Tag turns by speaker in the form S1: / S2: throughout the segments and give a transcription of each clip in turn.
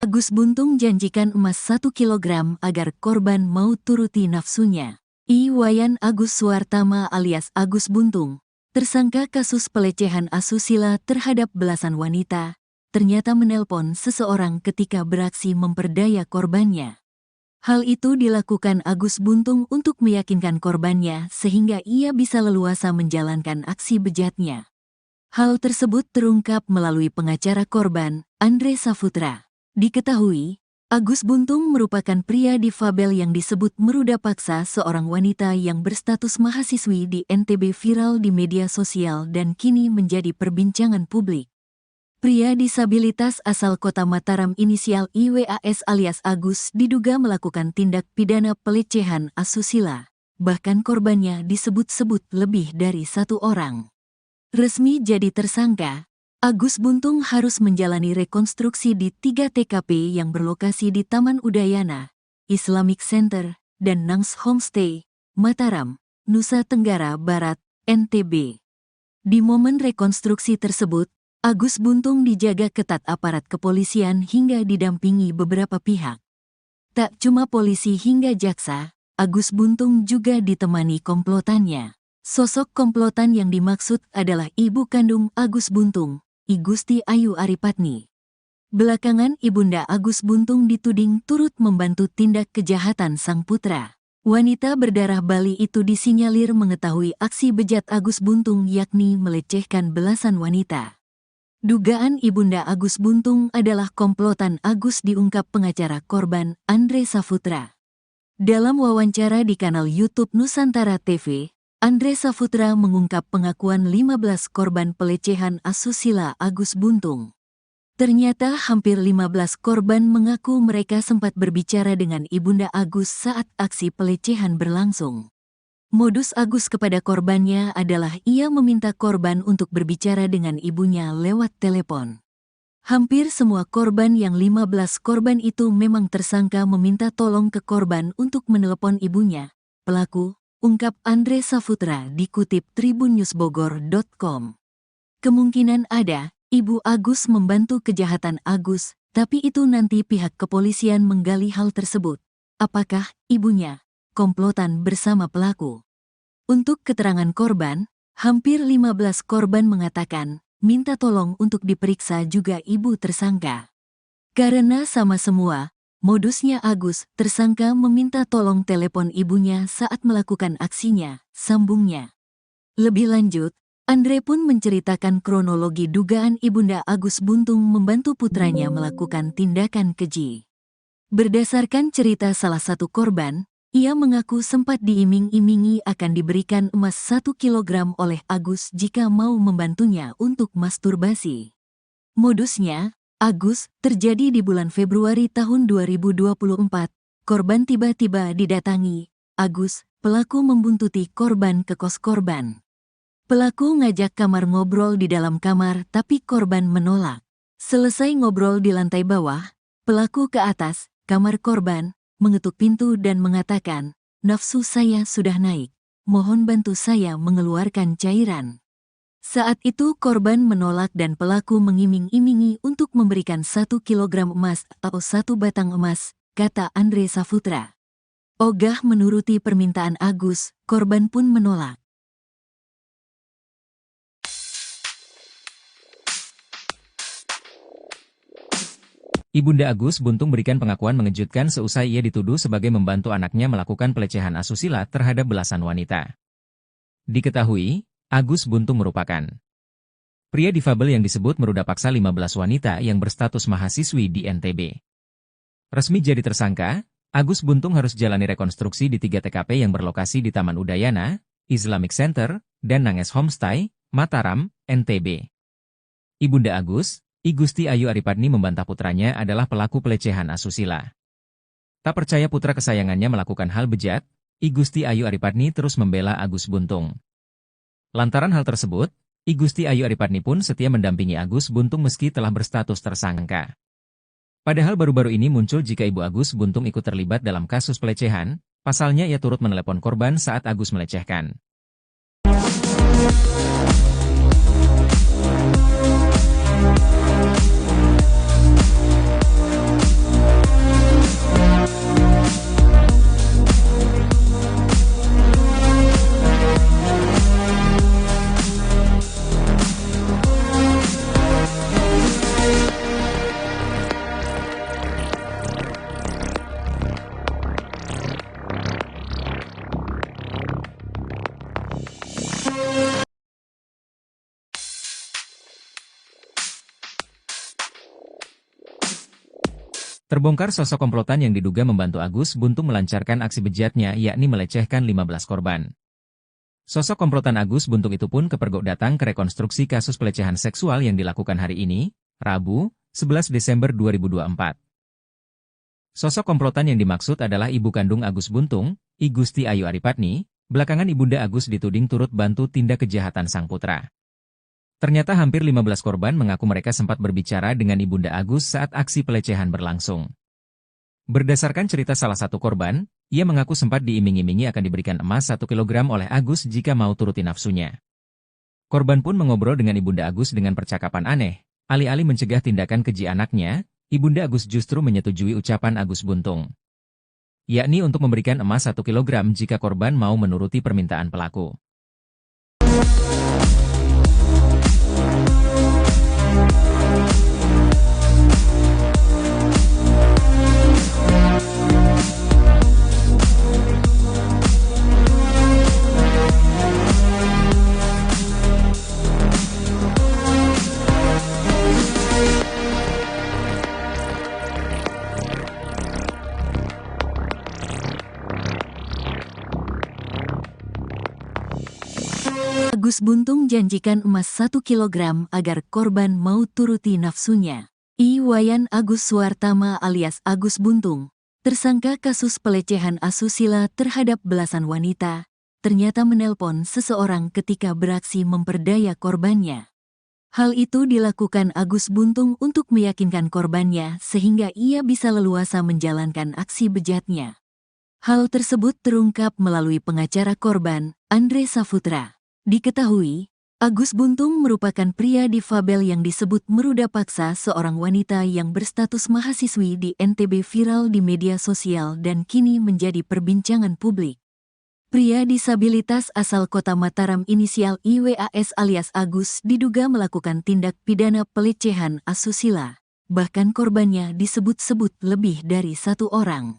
S1: Agus Buntung janjikan emas 1 kilogram agar korban mau turuti nafsunya. Iwayan Agus Suartama alias Agus Buntung, tersangka kasus pelecehan asusila terhadap belasan wanita, ternyata menelpon seseorang ketika beraksi memperdaya korbannya. Hal itu dilakukan Agus Buntung untuk meyakinkan korbannya sehingga ia bisa leluasa menjalankan aksi bejatnya. Hal tersebut terungkap melalui pengacara korban, Andre Saputra. Diketahui, Agus Buntung merupakan pria difabel yang disebut meruda paksa seorang wanita yang berstatus mahasiswi di NTB viral di media sosial dan kini menjadi perbincangan publik. Pria disabilitas asal kota Mataram inisial IWAS alias Agus diduga melakukan tindak pidana pelecehan asusila. Bahkan korbannya disebut-sebut lebih dari 1 orang. Resmi jadi tersangka, Agus Buntung harus menjalani rekonstruksi di 3 TKP yang berlokasi di Taman Udayana, Islamic Center, dan Nangs Homestay, Mataram, Nusa Tenggara Barat, NTB. Di momen rekonstruksi tersebut, Agus Buntung dijaga ketat aparat kepolisian hingga didampingi beberapa pihak. Tak cuma polisi hingga jaksa, Agus Buntung juga ditemani komplotannya. Sosok komplotan yang dimaksud adalah ibu kandung Agus Buntung, I Gusti Ayu Aripatni. Belakangan Ibunda Agus Buntung dituding turut membantu tindak kejahatan sang putra. Wanita berdarah Bali itu disinyalir mengetahui aksi bejat Agus Buntung yakni melecehkan belasan wanita. Dugaan Ibunda Agus Buntung adalah komplotan Agus diungkap pengacara korban, Andre Saputra. Dalam wawancara di kanal YouTube Nusantara TV, Andre Saputra mengungkap pengakuan 15 korban pelecehan asusila Agus Buntung. Ternyata hampir 15 korban mengaku mereka sempat berbicara dengan Ibunda Agus saat aksi pelecehan berlangsung. Modus Agus kepada korbannya adalah ia meminta korban untuk berbicara dengan ibunya lewat telepon. Hampir semua korban yang 15 korban itu memang tersangka meminta tolong ke korban untuk menelepon ibunya, pelaku, ungkap Andre Saputra dikutip tribunnewsbogor.com. Kemungkinan ada, Ibu Agus membantu kejahatan Agus, tapi itu nanti pihak kepolisian menggali hal tersebut. Apakah ibunya komplotan bersama pelaku? Untuk keterangan korban, hampir 15 korban mengatakan, minta tolong untuk diperiksa juga ibu tersangka. Karena sama semua, modusnya Agus, tersangka meminta tolong telepon ibunya saat melakukan aksinya, sambungnya. Lebih lanjut, Andre pun menceritakan kronologi dugaan Ibunda Agus Buntung membantu putranya melakukan tindakan keji. Berdasarkan cerita salah satu korban, ia mengaku sempat diiming-imingi akan diberikan emas 1 kilogram oleh Agus jika mau membantunya untuk masturbasi. Modusnya, Agus, terjadi di bulan Februari tahun 2024, korban tiba-tiba didatangi. Agus, pelaku membuntuti korban ke kos korban. Pelaku ngajak kamar ngobrol di dalam kamar tapi korban menolak. Selesai ngobrol di lantai bawah, pelaku ke atas, kamar korban, mengetuk pintu dan mengatakan, nafsu saya sudah naik, mohon bantu saya mengeluarkan cairan. Saat itu korban menolak dan pelaku mengiming-imingi untuk memberikan 1 kilogram emas atau 1 batang emas, kata Andre Saputra. Ogah menuruti permintaan Agus, korban pun menolak.
S2: Ibunda Agus Buntung berikan pengakuan mengejutkan seusai ia dituduh sebagai membantu anaknya melakukan pelecehan asusila terhadap belasan wanita. Diketahui, Agus Buntung merupakan pria difabel yang disebut meruda paksa 15 wanita yang berstatus mahasiswi di NTB. Resmi jadi tersangka, Agus Buntung harus jalani rekonstruksi di 3 TKP yang berlokasi di Taman Udayana, Islamic Center, dan Nanges Homestay, Mataram, NTB. Ibunda Agus, I Gusti Ayu Aripatni membantah putranya adalah pelaku pelecehan asusila. Tak percaya putra kesayangannya melakukan hal bejat, I Gusti Ayu Aripatni terus membela Agus Buntung. Lantaran hal tersebut, I Gusti Ayu Aripatni pun setia mendampingi Agus Buntung meski telah berstatus tersangka. Padahal baru-baru ini muncul jika Ibu Agus Buntung ikut terlibat dalam kasus pelecehan, pasalnya ia turut menelepon korban saat Agus melecehkan. Terbongkar sosok komplotan yang diduga membantu Agus Buntung melancarkan aksi bejatnya, yakni melecehkan 15 korban. Sosok komplotan Agus Buntung itu pun kepergok datang ke rekonstruksi kasus pelecehan seksual yang dilakukan hari ini, Rabu, 11 Desember 2024. Sosok komplotan yang dimaksud adalah ibu kandung Agus Buntung, I Gusti Ayu Aripatni. Belakangan Ibunda Agus dituding turut bantu tindak kejahatan sang putra. Ternyata hampir 15 korban mengaku mereka sempat berbicara dengan Ibunda Agus saat aksi pelecehan berlangsung. Berdasarkan cerita salah satu korban, ia mengaku sempat diiming-imingi akan diberikan emas 1 kilogram oleh Agus jika mau turuti nafsunya. Korban pun mengobrol dengan Ibunda Agus dengan percakapan aneh, alih-alih mencegah tindakan keji anaknya, Ibunda Agus justru menyetujui ucapan Agus Buntung, yakni untuk memberikan emas 1 kilogram jika korban mau menuruti permintaan pelaku.
S1: Agus Buntung janjikan emas 1 kilogram agar korban mau turuti nafsunya. I Wayan Agus Suartama alias Agus Buntung, tersangka kasus pelecehan asusila terhadap belasan wanita, ternyata menelpon seseorang ketika beraksi memperdaya korbannya. Hal itu dilakukan Agus Buntung untuk meyakinkan korbannya sehingga ia bisa leluasa menjalankan aksi bejatnya. Hal tersebut terungkap melalui pengacara korban, Andre Saputra. Diketahui, Agus Buntung merupakan pria difabel yang disebut meruda paksa seorang wanita yang berstatus mahasiswi di NTB viral di media sosial dan kini menjadi perbincangan publik. Pria disabilitas asal kota Mataram inisial IWAS alias Agus diduga melakukan tindak pidana pelecehan asusila. Bahkan korbannya disebut-sebut lebih dari 1 orang.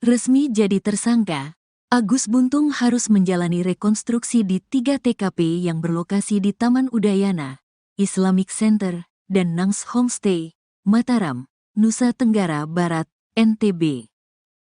S1: Resmi jadi tersangka, Agus Buntung harus menjalani rekonstruksi di 3 TKP yang berlokasi di Taman Udayana, Islamic Center, dan Nangs Homestay, Mataram, Nusa Tenggara Barat, NTB.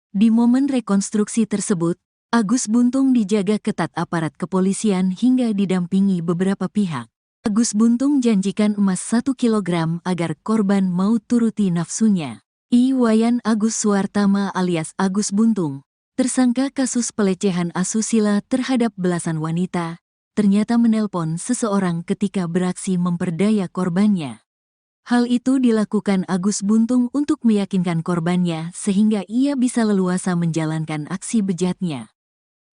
S1: Di momen rekonstruksi tersebut, Agus Buntung dijaga ketat aparat kepolisian hingga didampingi beberapa pihak. Agus Buntung janjikan emas 1 kilogram agar korban mau turuti nafsunya. I Wayan Agus Suartama alias Agus Buntung, tersangka kasus pelecehan asusila terhadap belasan wanita, ternyata menelpon seseorang ketika beraksi memperdaya korbannya. Hal itu dilakukan Agus Buntung untuk meyakinkan korbannya sehingga ia bisa leluasa menjalankan aksi bejatnya.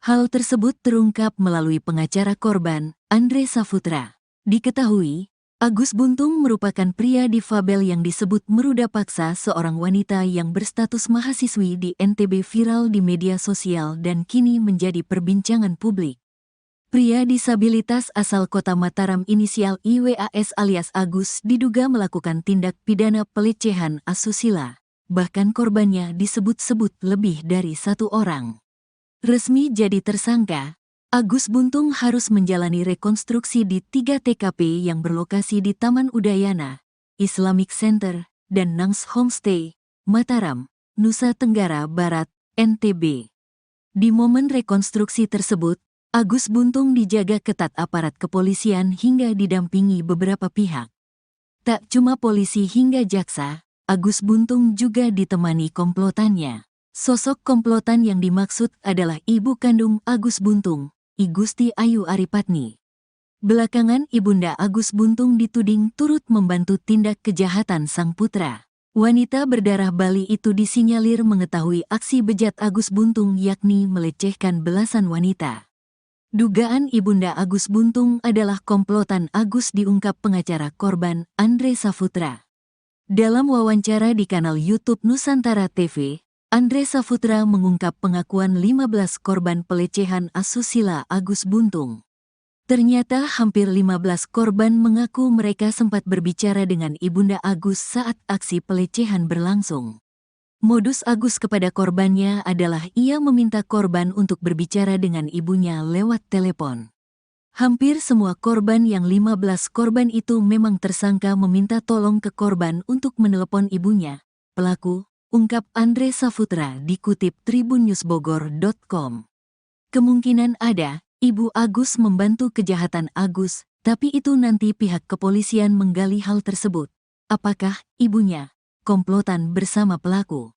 S1: Hal tersebut terungkap melalui pengacara korban, Andre Saputra. Diketahui, Agus Buntung merupakan pria difabel yang disebut meruda paksa seorang wanita yang berstatus mahasiswi di NTB viral di media sosial dan kini menjadi perbincangan publik. Pria disabilitas asal kota Mataram inisial IWAS alias Agus diduga melakukan tindak pidana pelecehan asusila. Bahkan korbannya disebut-sebut lebih dari 1 orang. Resmi jadi tersangka, Agus Buntung harus menjalani rekonstruksi di 3 TKP yang berlokasi di Taman Udayana, Islamic Center, dan Nangs Homestay, Mataram, Nusa Tenggara Barat, NTB. Di momen rekonstruksi tersebut, Agus Buntung dijaga ketat aparat kepolisian hingga didampingi beberapa pihak. Tak cuma polisi hingga jaksa, Agus Buntung juga ditemani komplotannya. Sosok komplotan yang dimaksud adalah ibu kandung Agus Buntung, I Gusti Ayu Aripatni. Belakangan Ibunda Agus Buntung dituding turut membantu tindak kejahatan sang putra. Wanita berdarah Bali itu disinyalir mengetahui aksi bejat Agus Buntung yakni melecehkan belasan wanita. Dugaan Ibunda Agus Buntung adalah komplotan Agus diungkap pengacara korban, Andre Saputra. Dalam wawancara di kanal YouTube Nusantara TV, Andre Saputra mengungkap pengakuan 15 korban pelecehan asusila Agus Buntung. Ternyata hampir 15 korban mengaku mereka sempat berbicara dengan Ibunda Agus saat aksi pelecehan berlangsung. Modus Agus kepada korbannya adalah ia meminta korban untuk berbicara dengan ibunya lewat telepon. Hampir semua korban yang 15 korban itu memang tersangka meminta tolong ke korban untuk menelepon ibunya, pelaku, ungkap Andre Saputra dikutip tribunnews.bogor.com. Kemungkinan ada, Ibu Agus membantu kejahatan Agus, tapi itu nanti pihak kepolisian menggali hal tersebut. Apakah ibunya komplotan bersama pelaku?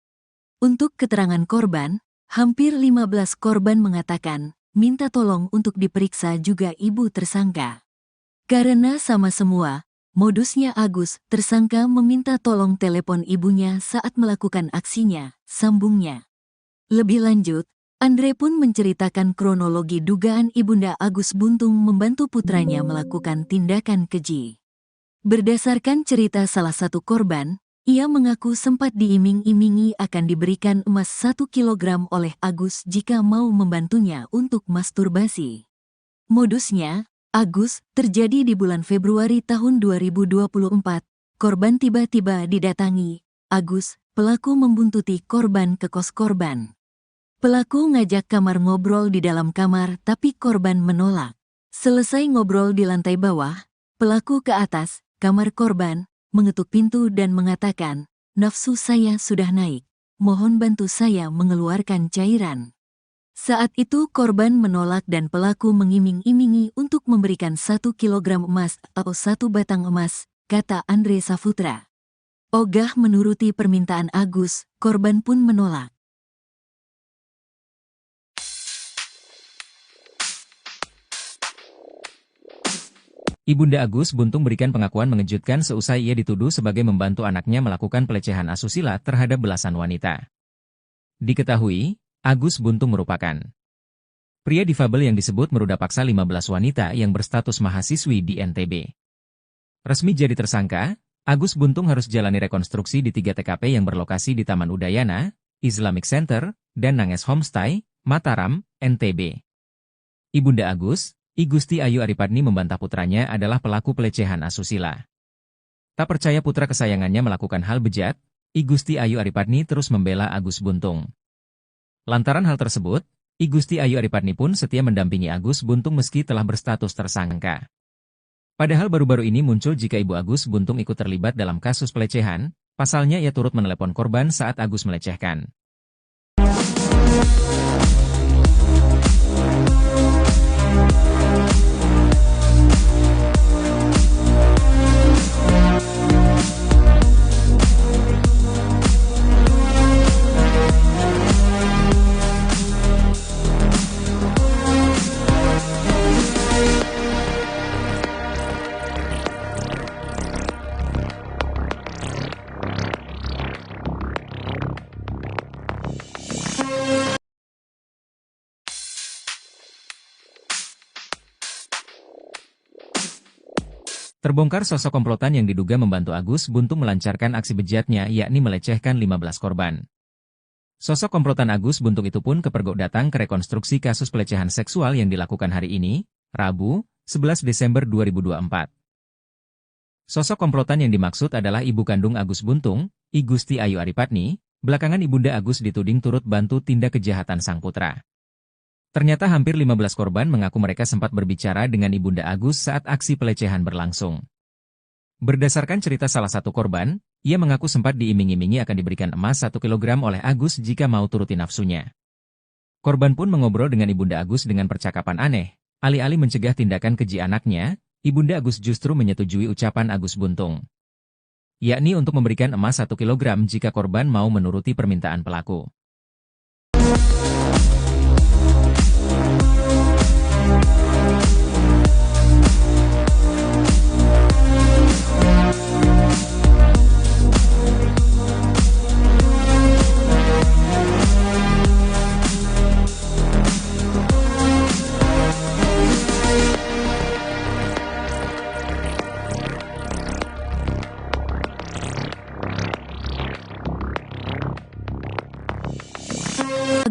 S1: Untuk keterangan korban, hampir 15 korban mengatakan, minta tolong untuk diperiksa juga ibu tersangka. Karena sama semua, modusnya Agus, tersangka meminta tolong telepon ibunya saat melakukan aksinya, sambungnya. Lebih lanjut, Andre pun menceritakan kronologi dugaan Ibunda Agus Buntung membantu putranya melakukan tindakan keji. Berdasarkan cerita salah satu korban, ia mengaku sempat diiming-imingi akan diberikan emas 1 kilogram oleh Agus jika mau membantunya untuk masturbasi. Modusnya, Agus, terjadi di bulan Februari tahun 2024. Korban tiba-tiba didatangi. Agus, pelaku membuntuti korban ke kos korban. Pelaku ngajak kamar ngobrol di dalam kamar tapi korban menolak. Selesai ngobrol di lantai bawah, pelaku ke atas, kamar korban, mengetuk pintu dan mengatakan, nafsu saya sudah naik, mohon bantu saya mengeluarkan cairan. Saat itu korban menolak dan pelaku mengiming-imingi untuk memberikan 1 kilogram emas atau 1 batang emas, kata Andre Saputra. Ogah menuruti permintaan Agus, korban pun menolak.
S2: Ibunda Agus Buntung berikan pengakuan mengejutkan seusai ia dituduh sebagai membantu anaknya melakukan pelecehan asusila terhadap belasan wanita. Diketahui, Agus Buntung merupakan pria difabel yang disebut meruda paksa 15 wanita yang berstatus mahasiswi di NTB. Resmi jadi tersangka, Agus Buntung harus jalani rekonstruksi di 3 TKP yang berlokasi di Taman Udayana, Islamic Center, dan Nanges Homestay, Mataram, NTB. Ibunda Agus, I Gusti Ayu Aripadni membantah putranya adalah pelaku pelecehan asusila. Tak percaya putra kesayangannya melakukan hal bejat, I Gusti Ayu Aripadni terus membela Agus Buntung. Lantaran hal tersebut, I Gusti Ayu Aripadni pun setia mendampingi Agus Buntung meski telah berstatus tersangka. Padahal baru-baru ini muncul jika Ibu Agus Buntung ikut terlibat dalam kasus pelecehan, pasalnya ia turut menelepon korban saat Agus melecehkan. Terbongkar sosok komplotan yang diduga membantu Agus Buntung melancarkan aksi bejatnya yakni melecehkan 15 korban. Sosok komplotan Agus Buntung itu pun kepergok datang ke rekonstruksi kasus pelecehan seksual yang dilakukan hari ini, Rabu, 11 Desember 2024. Sosok komplotan yang dimaksud adalah ibu kandung Agus Buntung, I Gusti Ayu Aripadni, belakangan Ibunda Agus dituding turut bantu tindak kejahatan sang putra. Ternyata hampir 15 korban mengaku mereka sempat berbicara dengan Ibunda Agus saat aksi pelecehan berlangsung. Berdasarkan cerita salah satu korban, ia mengaku sempat diiming-imingi akan diberikan emas 1 kilogram oleh Agus jika mau turuti nafsunya. Korban pun mengobrol dengan Ibunda Agus dengan percakapan aneh, alih-alih mencegah tindakan keji anaknya, Ibunda Agus justru menyetujui ucapan Agus Buntung, yakni untuk memberikan emas 1 kilogram jika korban mau menuruti permintaan pelaku.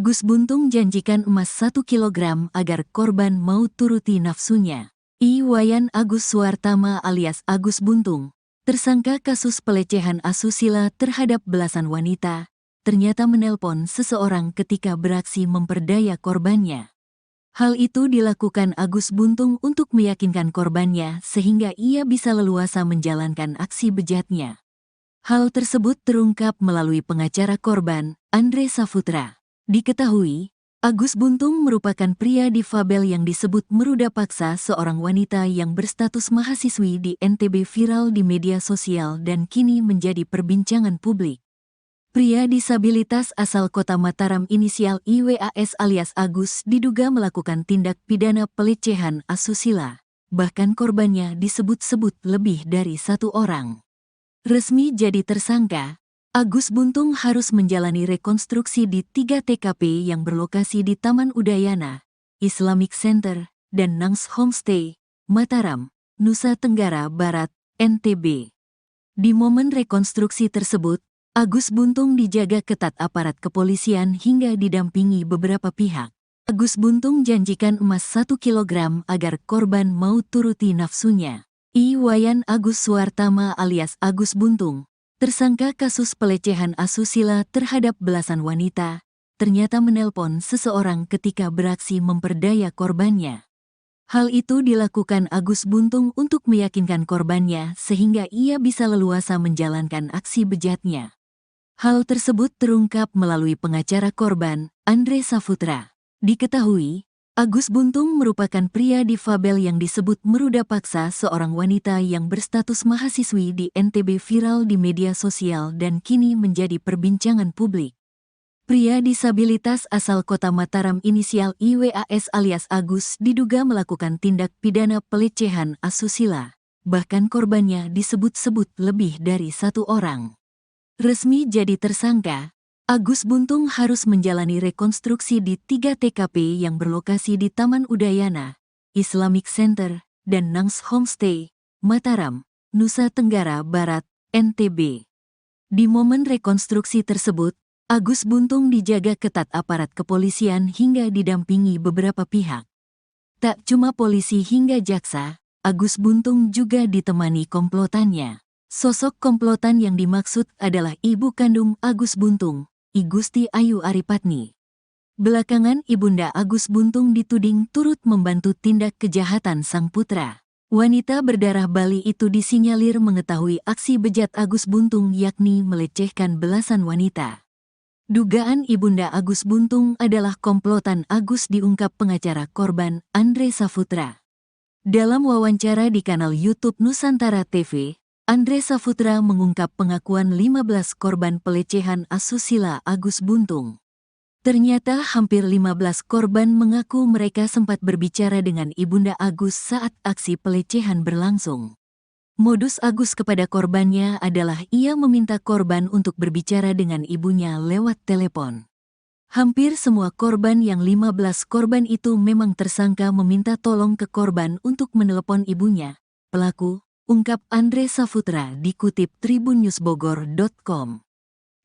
S1: Agus Buntung janjikan emas 1 kilogram agar korban mau turuti nafsunya. Wayan Agus Suartama alias Agus Buntung, tersangka kasus pelecehan asusila terhadap belasan wanita, ternyata menelpon seseorang ketika beraksi memperdaya korbannya. Hal itu dilakukan Agus Buntung untuk meyakinkan korbannya sehingga ia bisa leluasa menjalankan aksi bejatnya. Hal tersebut terungkap melalui pengacara korban, Andre Saputra. Diketahui, Agus Buntung merupakan pria difabel yang disebut meruda paksa seorang wanita yang berstatus mahasiswi di NTB viral di media sosial dan kini menjadi perbincangan publik. Pria disabilitas asal kota Mataram inisial IWAS alias Agus diduga melakukan tindak pidana pelecehan asusila. Bahkan korbannya disebut-sebut lebih dari satu orang. Resmi jadi tersangka, Agus Buntung harus menjalani rekonstruksi di 3 TKP yang berlokasi di Taman Udayana, Islamic Center, dan Nangs Homestay, Mataram, Nusa Tenggara Barat, NTB. Di momen rekonstruksi tersebut, Agus Buntung dijaga ketat aparat kepolisian hingga didampingi beberapa pihak. Agus Buntung janjikan emas 1 kilogram agar korban mau turuti nafsunya. Wayan Agus Suartama alias Agus Buntung, tersangka kasus pelecehan asusila terhadap belasan wanita, ternyata menelpon seseorang ketika beraksi memperdaya korbannya. Hal itu dilakukan Agus Buntung untuk meyakinkan korbannya sehingga ia bisa leluasa menjalankan aksi bejatnya. Hal tersebut terungkap melalui pengacara korban, Andre Saputra. Diketahui, Agus Buntung merupakan pria difabel yang disebut meruda paksa seorang wanita yang berstatus mahasiswi di NTB viral di media sosial dan kini menjadi perbincangan publik. Pria disabilitas asal kota Mataram inisial IWAS alias Agus diduga melakukan tindak pidana pelecehan asusila. Bahkan korbannya disebut-sebut lebih dari satu orang. Resmi jadi tersangka, Agus Buntung harus menjalani rekonstruksi di 3 TKP yang berlokasi di Taman Udayana, Islamic Center, dan Nangs Homestay, Mataram, Nusa Tenggara Barat, NTB. Di momen rekonstruksi tersebut, Agus Buntung dijaga ketat aparat kepolisian hingga didampingi beberapa pihak. Tak cuma polisi hingga jaksa, Agus Buntung juga ditemani komplotannya. Sosok komplotan yang dimaksud adalah ibu kandung Agus Buntung, I Gusti Ayu Aripatni. Belakangan Ibunda Agus Buntung dituding turut membantu tindak kejahatan sang putra. Wanita berdarah Bali itu disinyalir mengetahui aksi bejat Agus Buntung yakni melecehkan belasan wanita. Dugaan Ibunda Agus Buntung adalah komplotan Agus diungkap pengacara korban, Andre Saputra. Dalam wawancara di kanal YouTube Nusantara TV, Andre Saputra mengungkap pengakuan 15 korban pelecehan asusila Agus Buntung. Ternyata hampir 15 korban mengaku mereka sempat berbicara dengan Ibunda Agus saat aksi pelecehan berlangsung. Modus Agus kepada korbannya adalah ia meminta korban untuk berbicara dengan ibunya lewat telepon. Hampir semua korban yang 15 korban itu memang tersangka meminta tolong ke korban untuk menelepon ibunya, pelaku, ungkap Andre Saputra dikutip tribunnewsbogor.com.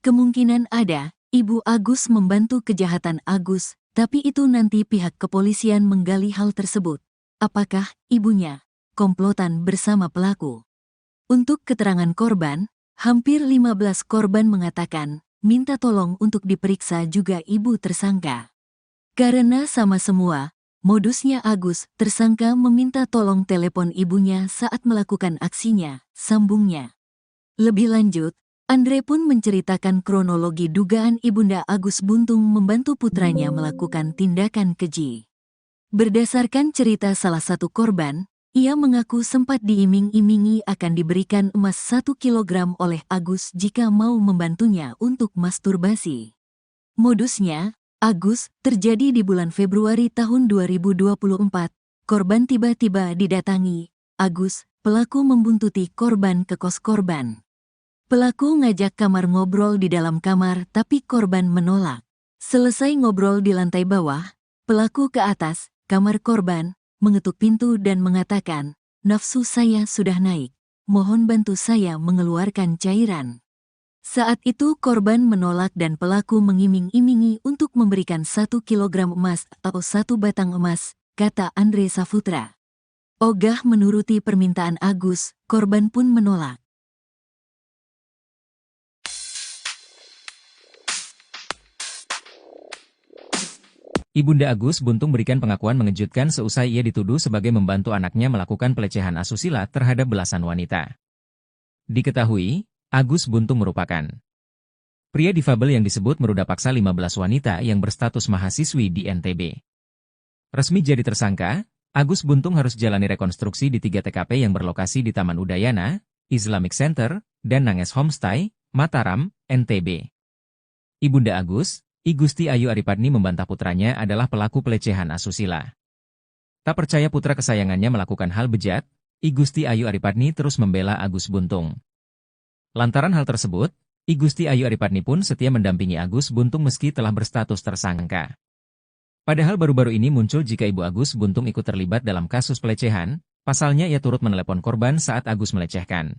S1: Kemungkinan ada, Ibu Agus membantu kejahatan Agus, tapi itu nanti pihak kepolisian menggali hal tersebut. Apakah ibunya komplotan bersama pelaku? Untuk keterangan korban, hampir 15 korban mengatakan, minta tolong untuk diperiksa juga ibu tersangka. Karena sama semua, modusnya Agus, tersangka meminta tolong telepon ibunya saat melakukan aksinya, sambungnya. Lebih lanjut, Andre pun menceritakan kronologi dugaan Ibunda Agus Buntung membantu putranya melakukan tindakan keji. Berdasarkan cerita salah satu korban, ia mengaku sempat diiming-imingi akan diberikan emas 1 kilogram oleh Agus jika mau membantunya untuk masturbasi. Modusnya, Agus, terjadi di bulan Februari tahun 2024, korban tiba-tiba didatangi. Agus, pelaku membuntuti korban ke kos korban. Pelaku ngajak kamar ngobrol di dalam kamar tapi korban menolak. Selesai ngobrol di lantai bawah, pelaku ke atas, kamar korban, mengetuk pintu dan mengatakan, nafsu saya sudah naik, mohon bantu saya mengeluarkan cairan. Saat itu korban menolak dan pelaku mengiming-imingi untuk memberikan 1 kilogram emas atau 1 batang emas, kata Andre Saputra. Ogah menuruti permintaan Agus, korban pun menolak.
S2: Ibunda Agus Buntung berikan pengakuan mengejutkan seusai ia dituduh sebagai membantu anaknya melakukan pelecehan asusila terhadap belasan wanita. Diketahui, Agus Buntung merupakan pria difabel yang disebut meruda paksa 15 wanita yang berstatus mahasiswi di NTB. Resmi jadi tersangka, Agus Buntung harus jalani rekonstruksi di 3 TKP yang berlokasi di Taman Udayana, Islamic Center, dan Nanges Homestay, Mataram, NTB. Ibunda Agus, I Gusti Ayu Aripadni membantah putranya adalah pelaku pelecehan asusila. Tak percaya putra kesayangannya melakukan hal bejat, I Gusti Ayu Aripadni terus membela Agus Buntung. Lantaran hal tersebut, I Gusti Ayu Aripadni pun setia mendampingi Agus Buntung meski telah berstatus tersangka. Padahal baru-baru ini muncul jika ibu Agus Buntung ikut terlibat dalam kasus pelecehan, pasalnya ia turut menelepon korban saat Agus melecehkan.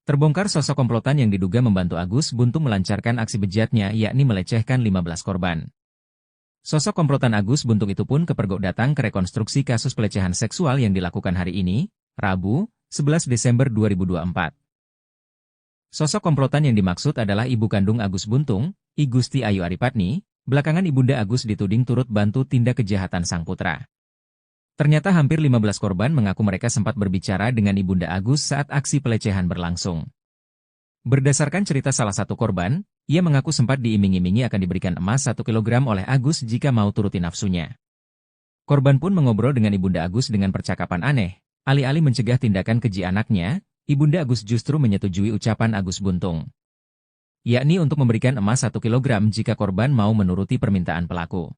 S2: Terbongkar sosok komplotan yang diduga membantu Agus Buntung melancarkan aksi bejatnya yakni melecehkan 15 korban. Sosok komplotan Agus Buntung itu pun kepergok datang ke rekonstruksi kasus pelecehan seksual yang dilakukan hari ini, Rabu, 11 Desember 2024. Sosok komplotan yang dimaksud adalah ibu kandung Agus Buntung, I Gusti Ayu Aripadni, belakangan ibunda Agus dituding turut bantu tindak kejahatan sang putra. Ternyata hampir 15 korban mengaku mereka sempat berbicara dengan ibunda Agus saat aksi pelecehan berlangsung. Berdasarkan cerita salah satu korban, ia mengaku sempat diiming-imingi akan diberikan emas 1 kilogram oleh Agus jika mau turuti nafsunya. Korban pun mengobrol dengan ibunda Agus dengan percakapan aneh, alih-alih mencegah tindakan keji anaknya, ibunda Agus justru menyetujui ucapan Agus Buntung. Yakni untuk memberikan emas 1 kilogram jika korban mau menuruti permintaan pelaku.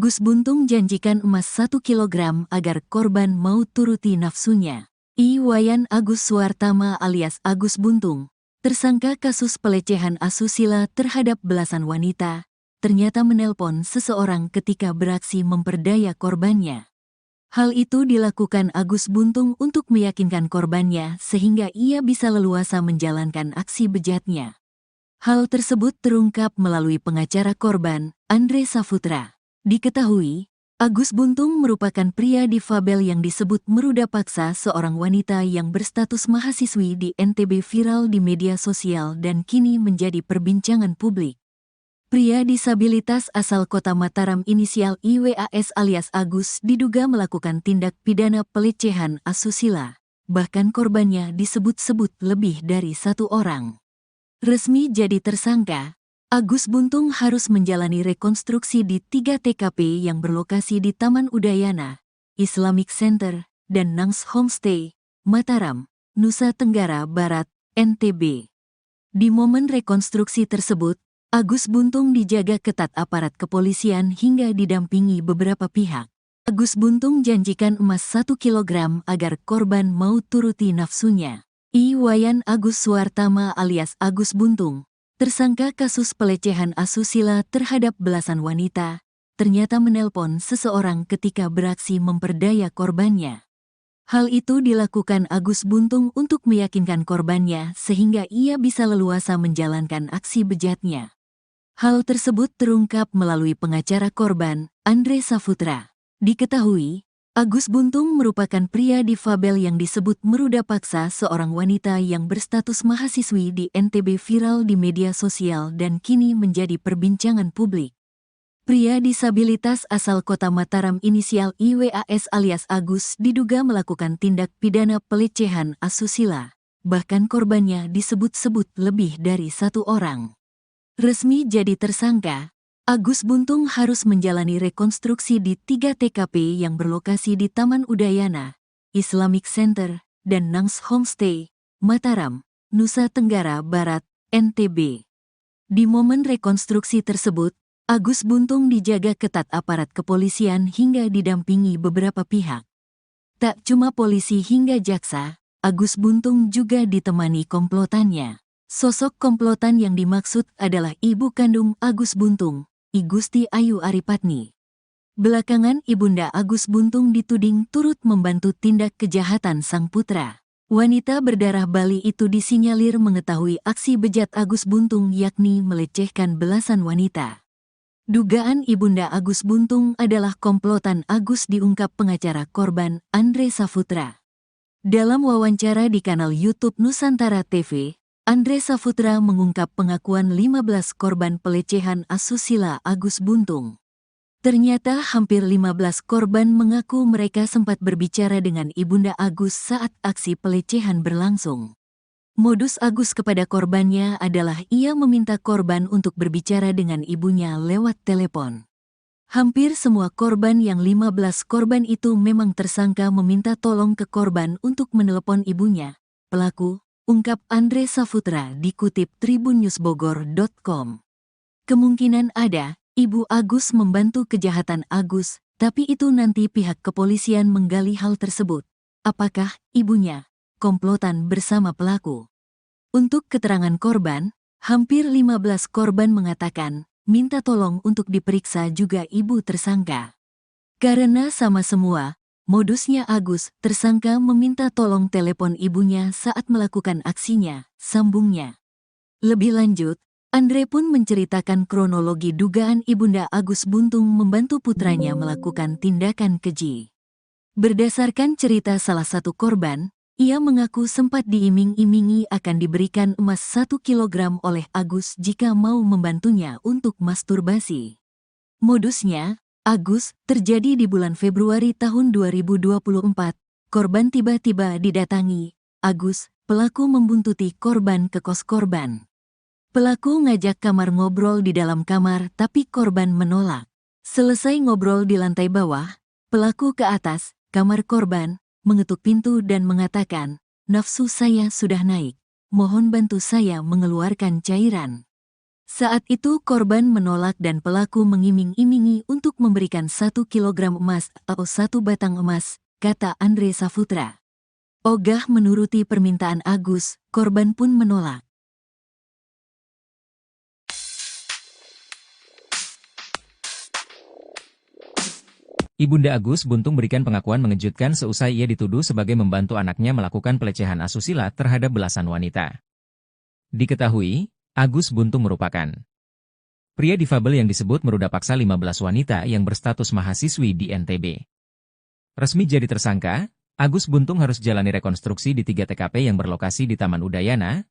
S1: Agus Buntung janjikan emas 1 kilogram agar korban mau turuti nafsunya. I Wayan Agus Suartama alias Agus Buntung, tersangka kasus pelecehan asusila terhadap belasan wanita, ternyata menelpon seseorang ketika beraksi memperdaya korbannya. Hal itu dilakukan Agus Buntung untuk meyakinkan korbannya sehingga ia bisa leluasa menjalankan aksi bejatnya. Hal tersebut terungkap melalui pengacara korban, Andre Saputra. Diketahui, Agus Buntung merupakan pria difabel yang disebut meruda paksa seorang wanita yang berstatus mahasiswi di NTB viral di media sosial dan kini menjadi perbincangan publik. Pria disabilitas asal kota Mataram inisial IWAS alias Agus diduga melakukan tindak pidana pelecehan asusila. Bahkan korbannya disebut-sebut lebih dari 1 orang. Resmi jadi tersangka, Agus Buntung harus menjalani rekonstruksi di 3 TKP yang berlokasi di Taman Udayana, Islamic Center, dan Nanges Homestay, Mataram, Nusa Tenggara Barat, NTB. Di momen rekonstruksi tersebut, Agus Buntung dijaga ketat aparat kepolisian hingga didampingi beberapa pihak. Agus Buntung janjikan emas 1 kilogram agar korban mau turuti nafsunya. I Wayan Agus Suartama alias Agus Buntung, tersangka kasus pelecehan asusila terhadap belasan wanita, ternyata menelpon seseorang ketika beraksi memperdaya korbannya. Hal itu dilakukan Agus Buntung untuk meyakinkan korbannya sehingga ia bisa leluasa menjalankan aksi bejatnya. Hal tersebut terungkap melalui pengacara korban, Andre Saputra. Diketahui, Agus Buntung merupakan pria difabel yang disebut meruda paksa seorang wanita yang berstatus mahasiswi di NTB viral di media sosial dan kini menjadi perbincangan publik. Pria disabilitas asal kota Mataram inisial IWAS alias Agus diduga melakukan tindak pidana pelecehan asusila. Bahkan korbannya disebut-sebut lebih dari 1 orang. Resmi jadi tersangka, Agus Buntung harus menjalani rekonstruksi di 3 TKP yang berlokasi di Taman Udayana, Islamic Center, dan Nangs Homestay, Mataram, Nusa Tenggara Barat, NTB. Di momen rekonstruksi tersebut, Agus Buntung dijaga ketat aparat kepolisian hingga didampingi beberapa pihak. Tak cuma polisi hingga jaksa, Agus Buntung juga ditemani komplotannya. Sosok komplotan yang dimaksud adalah ibu kandung Agus Buntung, I Gusti Ayu Aripatni. Belakangan Ibunda Agus Buntung dituding turut membantu tindak kejahatan sang putra. Wanita berdarah Bali itu disinyalir mengetahui aksi bejat Agus Buntung yakni melecehkan belasan wanita. Dugaan Ibunda Agus Buntung adalah komplotan Agus diungkap pengacara korban Andre Saputra. Dalam wawancara di kanal YouTube Nusantara TV, Andre Saputra mengungkap pengakuan 15 korban pelecehan asusila Agus Buntung. Ternyata hampir 15 korban mengaku mereka sempat berbicara dengan Ibunda Agus saat aksi pelecehan berlangsung. Modus Agus kepada korbannya adalah ia meminta korban untuk berbicara dengan ibunya lewat telepon. Hampir semua korban yang 15 korban itu memang tersangka meminta tolong ke korban untuk menelepon ibunya, pelaku, ungkap Andre Saputra dikutip tribunnewsbogor.com. Kemungkinan ada, Ibu Agus membantu kejahatan Agus, tapi itu nanti pihak kepolisian menggali hal tersebut. Apakah ibunya komplotan bersama pelaku? Untuk keterangan korban, hampir 15 korban mengatakan, minta tolong untuk diperiksa juga ibu tersangka. Karena sama semua, modusnya Agus, tersangka meminta tolong telepon ibunya saat melakukan aksinya, sambungnya. Lebih lanjut, Andre pun menceritakan kronologi dugaan Ibunda Agus Buntung membantu putranya melakukan tindakan keji. Berdasarkan cerita salah satu korban, ia mengaku sempat diiming-imingi akan diberikan emas 1 kilogram oleh Agus jika mau membantunya untuk masturbasi. Modusnya, Agus, terjadi di bulan Februari tahun 2024, korban tiba-tiba didatangi. Agus, pelaku membuntuti korban ke kos korban. Pelaku ngajak kamar ngobrol di dalam kamar tapi korban menolak. Selesai ngobrol di lantai bawah, pelaku ke atas, kamar korban, mengetuk pintu dan mengatakan, nafsu saya sudah naik, mohon bantu saya mengeluarkan cairan. Saat itu korban menolak dan pelaku mengiming-imingi untuk memberikan 1 kilogram emas atau 1 batang emas, kata Andre Saputra. Ogah menuruti permintaan Agus, korban pun menolak.
S2: Ibunda Agus Buntung berikan pengakuan mengejutkan seusai ia dituduh sebagai membantu anaknya melakukan pelecehan asusila terhadap belasan wanita. Diketahui, Agus Buntung merupakan pria difabel yang disebut meruda paksa 15 wanita yang berstatus mahasiswi di NTB. Resmi jadi tersangka, Agus Buntung harus jalani rekonstruksi di 3 TKP yang berlokasi di Taman Udayana,